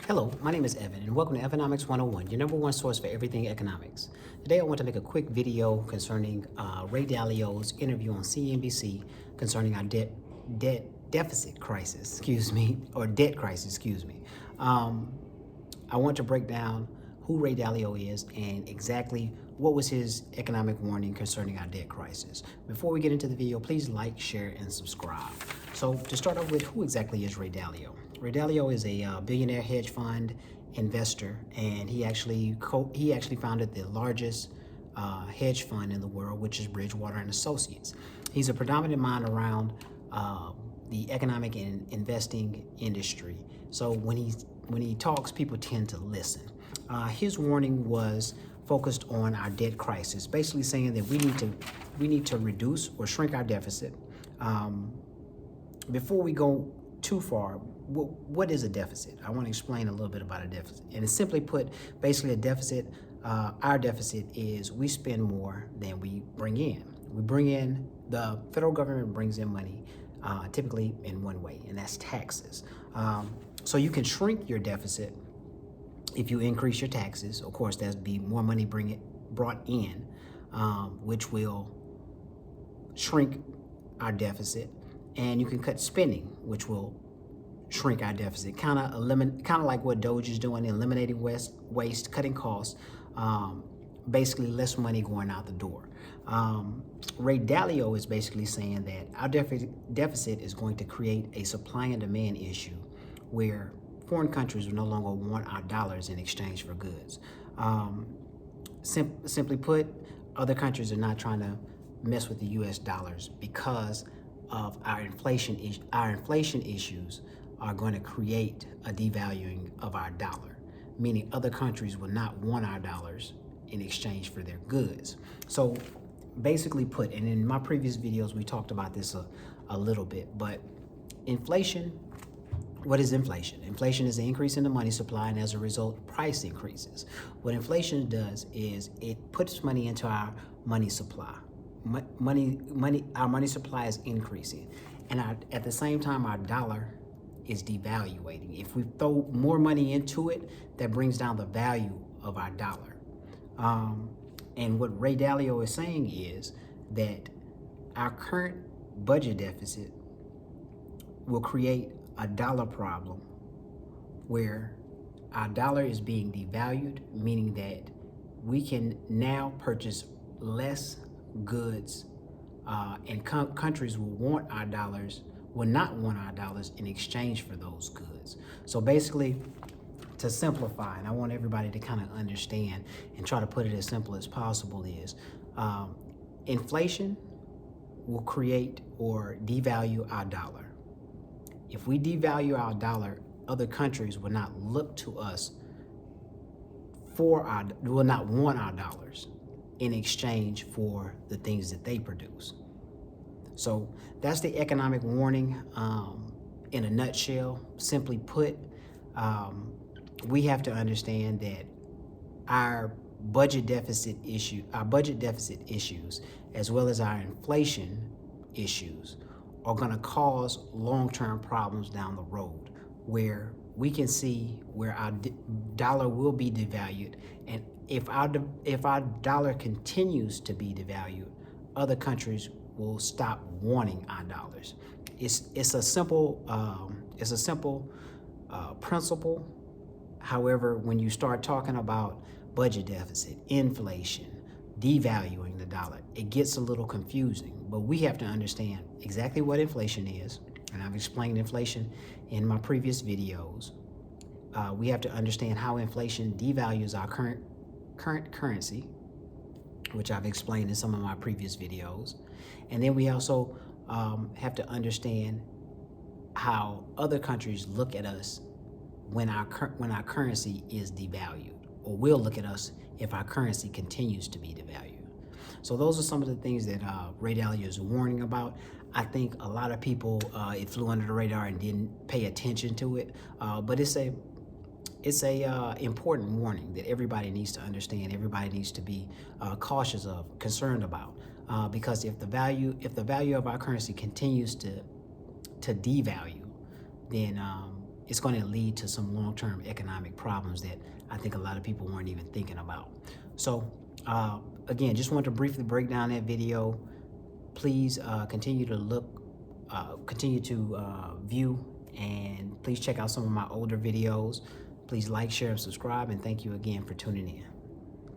Hello, my name is Evan, and welcome to Economics 101, your number one source for everything economics. Today I want to make a quick video concerning Ray Dalio's interview on CNBC concerning our deficit crisis, or debt crisis, I want to break down who Ray Dalio is and exactly what was his economic warning concerning our debt crisis. Before we get into the video, please like, share, and subscribe. So to start off with, who exactly is Ray Dalio? Ray Dalio is a billionaire hedge fund investor, and he actually founded the largest hedge fund in the world, which is Bridgewater and Associates. He's a predominant mind around the economic and investing industry. So when he talks, people tend to listen. His warning was focused on our debt crisis, basically saying that we need to reduce or shrink our deficit. Before we go too far, what is a deficit? I want to explain a little bit about a deficit. And it's simply put, basically a deficit, our deficit is we spend more than we bring in. The federal government brings in money typically in one way, and that's taxes. So you can shrink your deficit if you increase your taxes. Of course, there'll be more money brought in, which will shrink our deficit. And you can cut spending, which will shrink our deficit. Kind of like what Doge is doing, eliminating waste, cutting costs, basically less money going out the door. Ray Dalio is basically saying that our deficit is going to create a supply and demand issue where foreign countries will no longer want our dollars in exchange for goods. Simply put, other countries are not trying to mess with the U.S. dollars because of our inflation issues are going to create a devaluing of our dollar, meaning other countries will not want our dollars in exchange for their goods. So basically put, and in my previous videos we talked about this a little bit, but inflation, what is inflation? Inflation is an increase in the money supply, and as a result, price increases. What inflation does is it puts money into our money supply. Our money supply is increasing, and at the same time our dollar is devaluating. If we throw more money into it, that brings down the value of our dollar. And what Ray Dalio is saying is that our current budget deficit will create a dollar problem where our dollar is being devalued, meaning that we can now purchase less goods, and countries will not want our dollars in exchange for those goods. So basically, to simplify, and I want everybody to kind of understand and try to put it as simple as possible, is inflation will create or devalue our dollar. If we devalue our dollar, other countries will not look to us will not want our dollars in exchange for the things that they produce. So that's the economic warning in a nutshell. Simply put, we have to understand that our budget deficit issues, as well as our inflation issues, are going to cause long-term problems down the road, where we can see where our dollar will be devalued, and if our dollar continues to be devalued, other countries will stop wanting our dollars. It's a simple principle. However, when you start talking about budget deficit, inflation, devaluing the dollar, it gets a little confusing. But we have to understand exactly what inflation is, and I've explained inflation in my previous videos. We have to understand how inflation devalues our current currency, which I've explained in some of my previous videos. And then we also have to understand how other countries look at us when our currency is devalued, or will look at us if our currency continues to be devalued. So those are some of the things that Ray Dalio is warning about. I think a lot of people, it flew under the radar and didn't pay attention to it, but it's a important warning that everybody needs to understand. Everybody needs to be cautious of, concerned about, because if the value of our currency continues to devalue, then it's going to lead to some long-term economic problems that I think a lot of people weren't even thinking about. So again, just want to briefly break down that video. Please continue to look, continue to view, and please check out some of my older videos. Please like, share, and subscribe, and thank you again for tuning in.